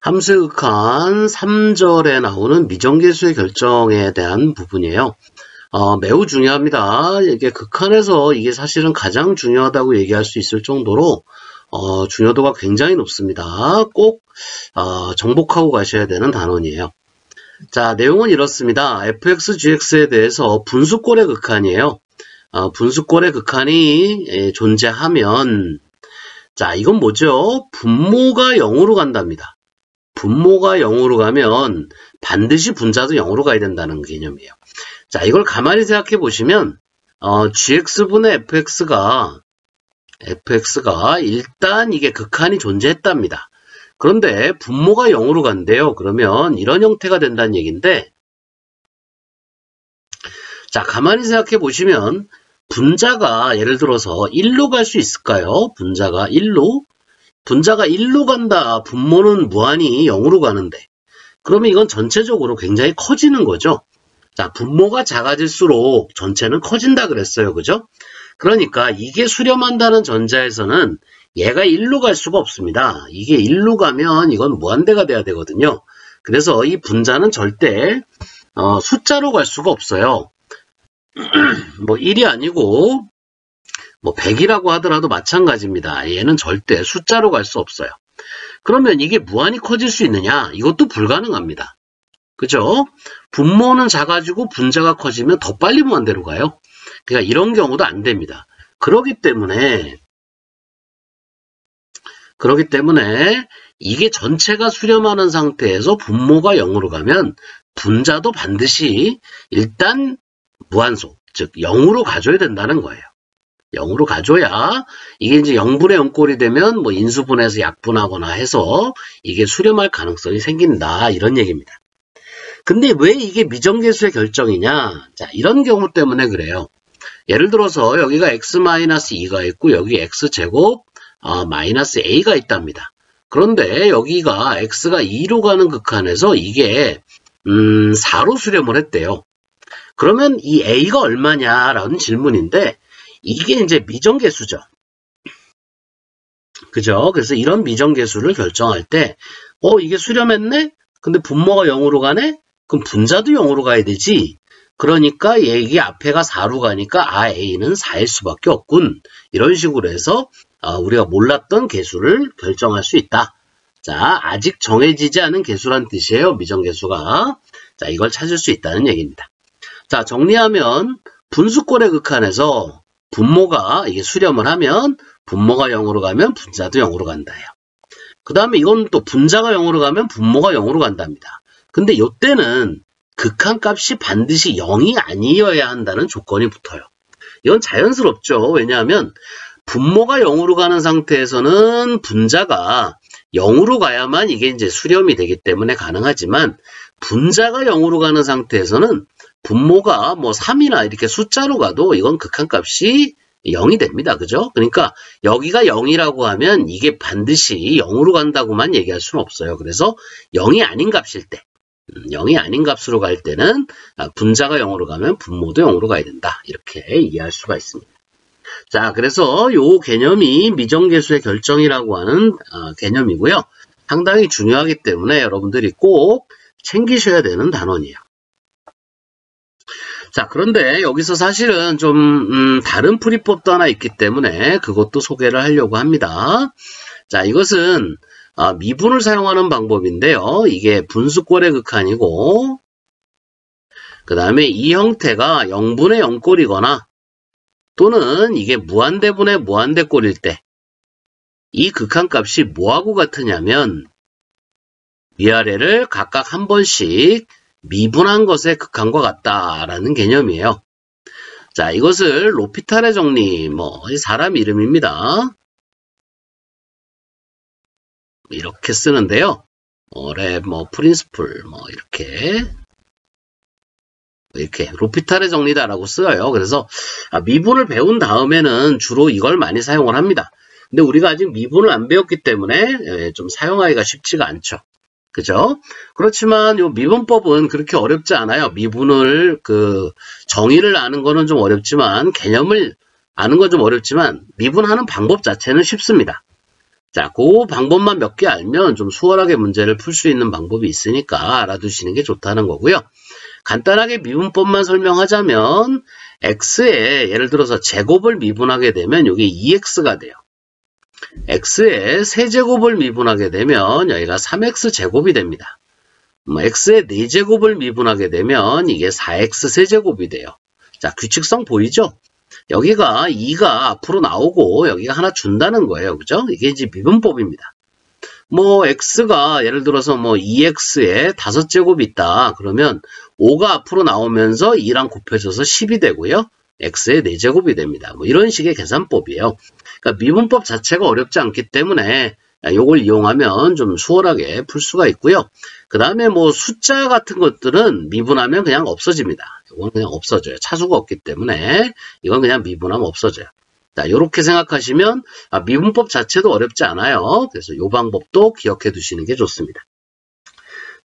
함수의 극한 3절에 나오는 미정계수의 결정에 대한 부분이에요. 매우 중요합니다. 이게 극한에서 이게 사실은 가장 중요하다고 얘기할 수 있을 정도로 중요도가 굉장히 높습니다. 꼭 정복하고 가셔야 되는 단원이에요. 자, 내용은 이렇습니다. fx, gx에 대해서 분수꼴의 극한이에요. 분수꼴의 극한이 존재하면 자, 이건 뭐죠? 분모가 0으로 간답니다. 분모가 0으로 가면 반드시 분자도 0으로 가야 된다는 개념이에요. 자, 이걸 가만히 생각해 보시면 gx분의 fx가 일단 이게 극한이 존재했답니다. 그런데 분모가 0으로 간대요. 그러면 이런 형태가 된다는 얘기인데 자, 가만히 생각해 보시면 분자가 예를 들어서 1로 갈 수 있을까요? 분자가 1로 간다. 분모는 무한히 0으로 가는데 그러면 이건 전체적으로 굉장히 커지는 거죠. 자, 분모가 작아질수록 전체는 커진다 그랬어요. 그죠? 그러니까 이게 수렴한다는 전자에서는 얘가 1로 갈 수가 없습니다. 이게 1로 가면 이건 무한대가 돼야 되거든요. 그래서 이 분자는 절대 숫자로 갈 수가 없어요. 뭐 1이 아니고 뭐 100이라고 하더라도 마찬가지입니다. 얘는 절대 숫자로 갈 수 없어요. 그러면 이게 무한히 커질 수 있느냐? 이것도 불가능합니다. 그죠? 분모는 작아지고 분자가 커지면 더 빨리 무한대로 가요. 그러니까 이런 경우도 안 됩니다. 그렇기 때문에 그렇기 때문에 이게 전체가 수렴하는 상태에서 분모가 0으로 가면 분자도 반드시 일단 무한소, 즉 0으로 가줘야 된다는 거예요. 0으로 가줘야 이게 이제 0분의 0꼴이 되면 뭐 인수분해해서 약분하거나 해서 이게 수렴할 가능성이 생긴다, 이런 얘기입니다. 근데 왜 이게 미정계수의 결정이냐? 자, 이런 경우 때문에 그래요. 예를 들어서 여기가 x-2가 있고 여기 x제곱 마이너스 a가 있답니다. 그런데 여기가 x가 2로 가는 극한에서 이게 4로 수렴을 했대요. 그러면 이 a가 얼마냐라는 질문인데 이게 이제 미정계수죠. 그죠? 그래서 이런 미정계수를 결정할 때 이게 수렴했네? 근데 분모가 0으로 가네? 그럼 분자도 0으로 가야 되지. 그러니까 이게 앞에가 4로 가니까 a는 4일 수밖에 없군. 이런 식으로 해서 우리가 몰랐던 계수를 결정할 수 있다. 자, 아직 정해지지 않은 계수란 뜻이에요. 미정계수가. 자, 이걸 찾을 수 있다는 얘기입니다. 자, 정리하면 분수꼴의 극한에서 분모가 이게 수렴을 하면 분모가 0으로 가면 분자도 0으로 간다요. 그 다음에 이건 또 분자가 0으로 가면 분모가 0으로 간답니다. 근데 이때는 극한값이 반드시 0이 아니어야 한다는 조건이 붙어요. 이건 자연스럽죠. 왜냐하면 분모가 0으로 가는 상태에서는 분자가 0으로 가야만 이게 이제 수렴이 되기 때문에 가능하지만 분자가 0으로 가는 상태에서는 분모가 뭐 3이나 이렇게 숫자로 가도 이건 극한값이 0이 됩니다. 그죠? 그러니까 여기가 0이라고 하면 이게 반드시 0으로 간다고만 얘기할 수는 없어요. 그래서 0이 아닌 값일 때 0이 아닌 값으로 갈 때는 분자가 0으로 가면 분모도 0으로 가야 된다. 이렇게 이해할 수가 있습니다. 자, 그래서 요 개념이 미정계수의 결정이라고 하는 개념이고요. 상당히 중요하기 때문에 여러분들이 꼭 챙기셔야 되는 단원이에요. 자, 그런데 여기서 사실은 좀 다른 풀이법도 하나 있기 때문에 그것도 소개를 하려고 합니다. 자, 이것은 미분을 사용하는 방법인데요. 이게 분수꼴의 극한이고 그 다음에 이 형태가 0분의 0꼴이거나 또는 이게 무한대분의 무한대꼴일 때 이 극한값이 뭐하고 같으냐면 위아래를 각각 한 번씩 미분한 것의 극한과 같다라는 개념이에요. 자, 이것을 로피탈의 정리, 사람 이름입니다. 이렇게 쓰는데요. 프린스플, 이렇게 로피탈의 정리다라고 써요. 그래서 미분을 배운 다음에는 주로 이걸 많이 사용을 합니다. 근데 우리가 아직 미분을 안 배웠기 때문에 좀 사용하기가 쉽지가 않죠. 그죠? 그렇지만 요 미분법은 그렇게 어렵지 않아요. 미분을 정의를 아는 거는 좀 어렵지만 개념을 아는 건 좀 어렵지만 미분하는 방법 자체는 쉽습니다. 자, 그 방법만 몇 개 알면 좀 수월하게 문제를 풀 수 있는 방법이 있으니까 알아두시는 게 좋다는 거고요. 간단하게 미분법만 설명하자면 x에 예를 들어서 제곱을 미분하게 되면 이게 2x가 돼요. x에 세제곱을 미분하게 되면 여기가 3x 제곱이 됩니다. x에 4제곱을 미분하게 되면 이게 4x 세제곱이 돼요. 자, 규칙성 보이죠? 여기가 2가 앞으로 나오고 여기가 하나 준다는 거예요. 그죠? 이게 이제 미분법입니다. x가 예를 들어서 2x에 5제곱이 있다. 그러면 5가 앞으로 나오면서 2랑 곱해져서 10이 되고요. x의 4제곱이 됩니다. 이런 식의 계산법이에요. 그러니까 미분법 자체가 어렵지 않기 때문에 이걸 이용하면 좀 수월하게 풀 수가 있고요. 그 다음에 숫자 같은 것들은 미분하면 그냥 없어집니다. 이건 그냥 없어져요. 차수가 없기 때문에 이건 그냥 미분하면 없어져요. 자, 이렇게 생각하시면 미분법 자체도 어렵지 않아요. 그래서 이 방법도 기억해 두시는 게 좋습니다.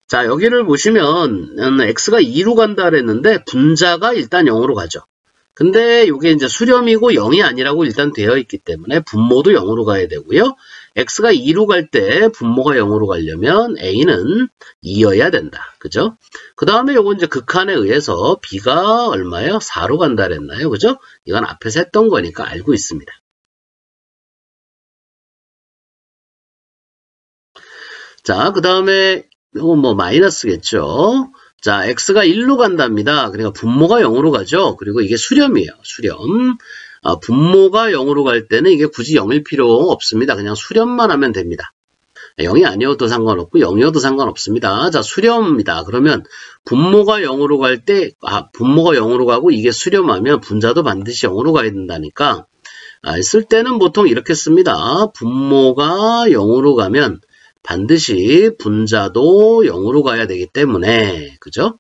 자, 여기를 보시면 x가 2로 간다 그랬는데 분자가 일단 0으로 가죠. 근데 이게 이제 수렴이고 0이 아니라고 일단 되어 있기 때문에 분모도 0으로 가야 되고요. x가 2로 갈 때 분모가 0으로 가려면 a는 2여야 된다. 그죠? 그 다음에 요건 이제 극한에 의해서 b가 얼마예요? 4로 간다 그랬나요? 그죠? 이건 앞에서 했던 거니까 알고 있습니다. 자, 그 다음에 이건 마이너스겠죠? 자, x가 1로 간답니다. 그러니까 분모가 0으로 가죠. 그리고 이게 수렴이에요. 수렴. 분모가 0으로 갈 때는 이게 굳이 0일 필요 없습니다. 그냥 수렴만 하면 됩니다. 0이 아니어도 상관없고 0이어도 상관없습니다. 자, 수렴입니다. 그러면 분모가 0으로 갈 때, 분모가 0으로 가고 이게 수렴하면 분자도 반드시 0으로 가야 된다니까, 쓸 때는 보통 이렇게 씁니다. 분모가 0으로 가면 반드시 분자도 0으로 가야 되기 때문에, 그죠?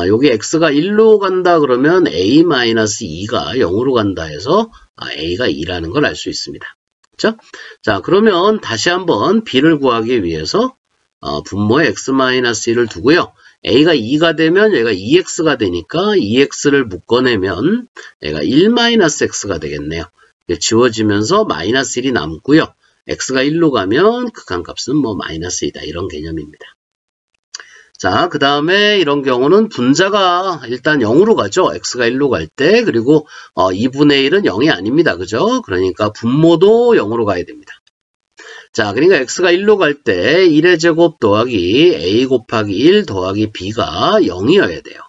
여기 x가 1로 간다 그러면 a-2가 0으로 간다 해서 a가 2라는 걸 알 수 있습니다. 그렇죠? 자, 그러면 다시 한번 b를 구하기 위해서 분모에 x-1을 두고요. a가 2가 되면 얘가 2x가 되니까 2x를 묶어내면 얘가 1-x가 되겠네요. 지워지면서 -1이 남고요. x가 1로 가면 극한값은 -2다. 이런 개념입니다. 자, 그 다음에 이런 경우는 분자가 일단 0으로 가죠. x가 1로 갈 때. 그리고 2분의 1은 0이 아닙니다. 그죠? 그러니까 분모도 0으로 가야 됩니다. 자, 그러니까 x가 1로 갈 때 1의 제곱 더하기 a 곱하기 1 더하기 b가 0이어야 돼요.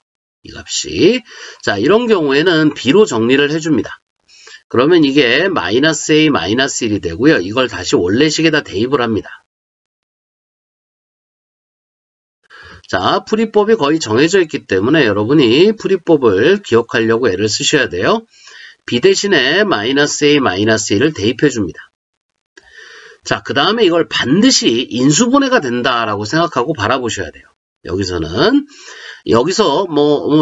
이 값이. 자, 이런 경우에는 b로 정리를 해줍니다. 그러면 이게 -a -1이 되고요. 이걸 다시 원래식에다 대입을 합니다. 자, 풀이법이 거의 정해져 있기 때문에 여러분이 풀이법을 기억하려고 애를 쓰셔야 돼요. b 대신에 -a -1을 대입해 줍니다. 자, 그 다음에 이걸 반드시 인수분해가 된다라고 생각하고 바라보셔야 돼요. 여기서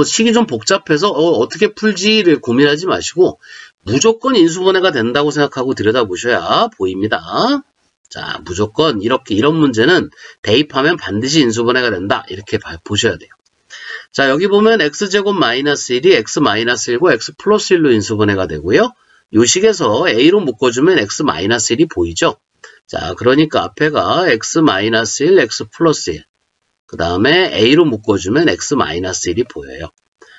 식이 좀 복잡해서 어떻게 풀지를 고민하지 마시고 무조건 인수분해가 된다고 생각하고 들여다보셔야 보입니다. 자, 무조건 이런 문제는 대입하면 반드시 인수분해가 된다. 이렇게 보셔야 돼요. 자, 여기 보면 x제곱 -1이 x-1고 x 플러스 1로 인수분해가 되고요. 요 식에서 a로 묶어주면 x-1이 보이죠? 자, 그러니까 앞에가 x-1, x 플러스 1. 그 다음에 a로 묶어주면 x-1이 보여요.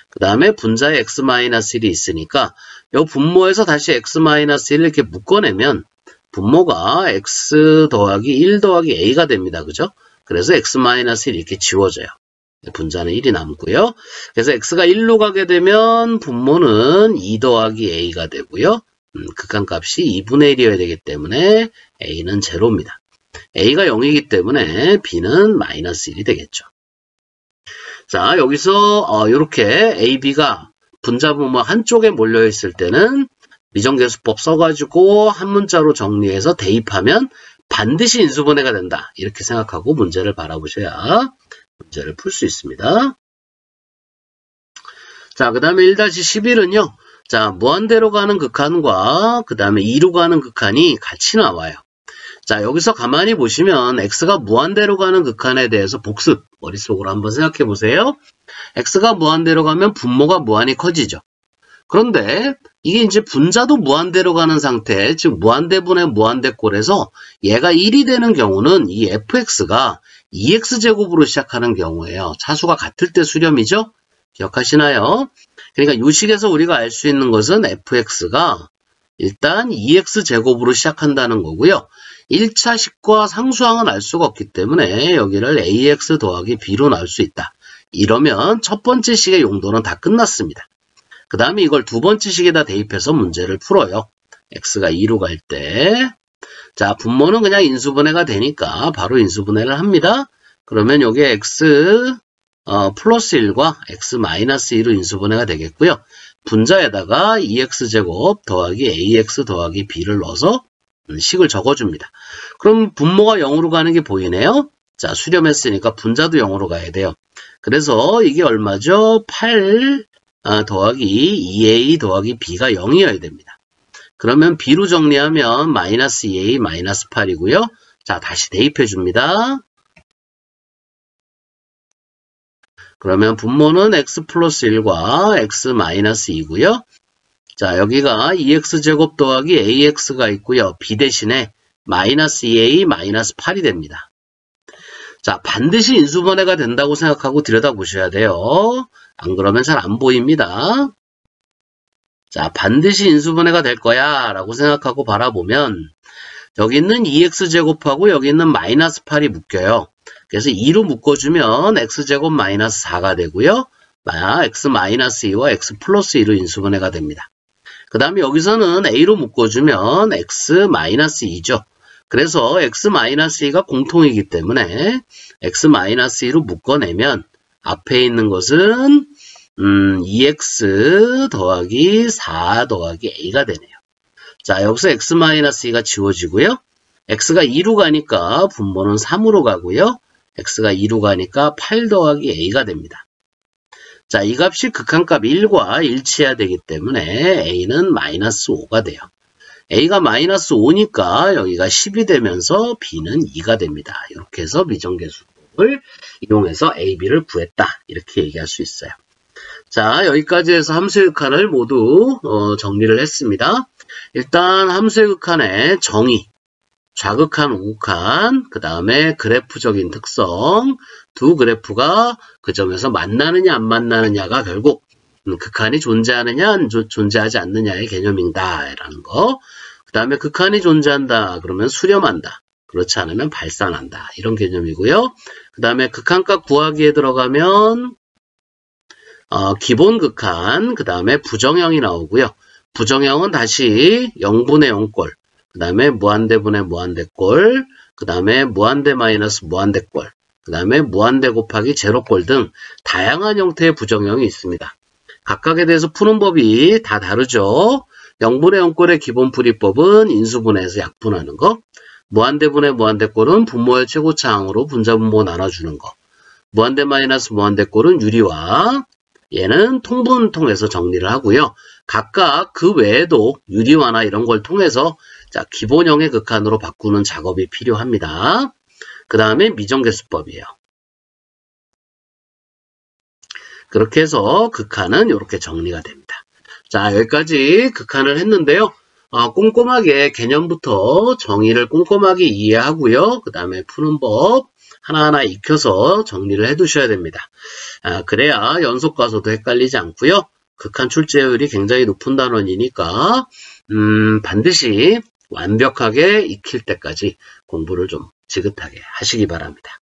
그 다음에 분자에 x-1이 있으니까 요 분모에서 다시 x-1을 이렇게 묶어내면 분모가 x 더하기 1 더하기 a가 됩니다. 그죠? 그래서 x-1 이렇게 지워져요. 분자는 1이 남고요. 그래서 x가 1로 가게 되면 분모는 2 더하기 a가 되고요. 극한값이 2분의 1이어야 되기 때문에 a는 제로입니다. a가 0이기 때문에 b는 -1이 되겠죠. 자, 여기서 이렇게 a, b가 분자 분모 한쪽에 몰려 있을 때는 미정계수법 써가지고 한 문자로 정리해서 대입하면 반드시 인수분해가 된다. 이렇게 생각하고 문제를 바라보셔야 문제를 풀 수 있습니다. 자, 그 다음에 1-11은요. 자, 무한대로 가는 극한과 그 다음에 2로 가는 극한이 같이 나와요. 자, 여기서 가만히 보시면 x가 무한대로 가는 극한에 대해서 복습, 머릿속으로 한번 생각해 보세요. x가 무한대로 가면 분모가 무한히 커지죠. 그런데 이게 이제 분자도 무한대로 가는 상태, 즉 무한대분의 무한대꼴에서 얘가 1이 되는 경우는 이 fx가 2x제곱으로 시작하는 경우예요. 차수가 같을 때 수렴이죠? 기억하시나요? 그러니까 이 식에서 우리가 알 수 있는 것은 fx가 일단 2x제곱으로 시작한다는 거고요. 1차 식과 상수항은 알 수가 없기 때문에 여기를 ax 더하기 b로 나올 수 있다. 이러면 첫 번째 식의 용도는 다 끝났습니다. 그 다음에 이걸 두 번째 식에다 대입해서 문제를 풀어요. x가 2로 갈 때. 자, 분모는 그냥 인수분해가 되니까 바로 인수분해를 합니다. 그러면 여기 x 플러스 1과 x 마이너스 2로 인수분해가 되겠고요. 분자에다가 2x제곱 더하기 ax 더하기 b를 넣어서 식을 적어줍니다. 그럼 분모가 0으로 가는 게 보이네요. 자, 수렴했으니까 분자도 0으로 가야 돼요. 그래서 이게 얼마죠? 8 더하기 2a 더하기 b가 0이어야 됩니다. 그러면 b로 정리하면 마이너스 2a 마이너스 8이고요. 자, 다시 대입해 줍니다. 그러면 분모는 x 플러스 1과 x 마이너스 2고요. 자, 여기가 2x제곱 더하기 ax가 있고요. b 대신에 마이너스 2a 마이너스 8이 됩니다. 자, 반드시 인수분해가 된다고 생각하고 들여다보셔야 돼요. 안 그러면 잘 안 보입니다. 자, 반드시 인수분해가 될 거야 라고 생각하고 바라보면 여기 있는 2x제곱하고 여기 있는 마이너스 8이 묶여요. 그래서 2로 묶어주면 x제곱 마이너스 4가 되고요. x 마이너스 2와 x 플러스 2로 인수분해가 됩니다. 그 다음에 여기서는 a로 묶어주면 x-2죠. 그래서 x-2가 공통이기 때문에 x-2로 묶어내면 앞에 있는 것은 2x 더하기 4 더하기 a가 되네요. 자, 여기서 x-2가 지워지고요. x가 2로 가니까 분모는 3으로 가고요. x가 2로 가니까 8 더하기 a가 됩니다. 자, 이 값이 극한값 1과 일치해야 되기 때문에 a는 -5가 돼요. a가 -5니까 여기가 10이 되면서 b는 2가 됩니다. 이렇게 해서 미정계수법을 이용해서 a, b를 구했다. 이렇게 얘기할 수 있어요. 자, 여기까지 해서 함수의 극한을 모두 정리를 했습니다. 일단 함수의 극한의 정의, 좌극한, 우극한, 그 다음에 그래프적인 특성, 두 그래프가 그 점에서 만나느냐 안 만나느냐가 결국 극한이 존재하느냐 존재하지 않느냐의 개념이다 라는 거. 그 다음에 극한이 존재한다 그러면 수렴한다, 그렇지 않으면 발산한다, 이런 개념이고요. 그 다음에 극한값 구하기에 들어가면 기본 극한, 그 다음에 부정형이 나오고요. 부정형은 다시 0분의 0꼴, 그 다음에 무한대분의 무한대꼴, 그 다음에 무한대 마이너스 무한대꼴, 그 다음에 무한대 곱하기 제로꼴 등 다양한 형태의 부정형이 있습니다. 각각에 대해서 푸는 법이 다 다르죠. 0분의 0꼴의 기본풀이법은 인수분해해서 약분하는 거, 무한대분의 무한대꼴은 분모의 최고차항으로 분자분모 나눠주는 거, 무한대 마이너스 무한대꼴은 유리화, 얘는 통분 통해서 정리를 하고요. 각각 그 외에도 유리화나 이런 걸 통해서 자, 기본형의 극한으로 바꾸는 작업이 필요합니다. 그 다음에 미정계수법이에요. 그렇게 해서 극한은 이렇게 정리가 됩니다. 자, 여기까지 극한을 했는데요. 꼼꼼하게 개념부터 정의를 꼼꼼하게 이해하고요. 그 다음에 푸는 법 하나하나 익혀서 정리를 해두셔야 됩니다. 그래야 연속 가서도 헷갈리지 않고요. 극한 출제율이 굉장히 높은 단원이니까 반드시 완벽하게 익힐 때까지 공부를 좀 지긋하게 하시기 바랍니다.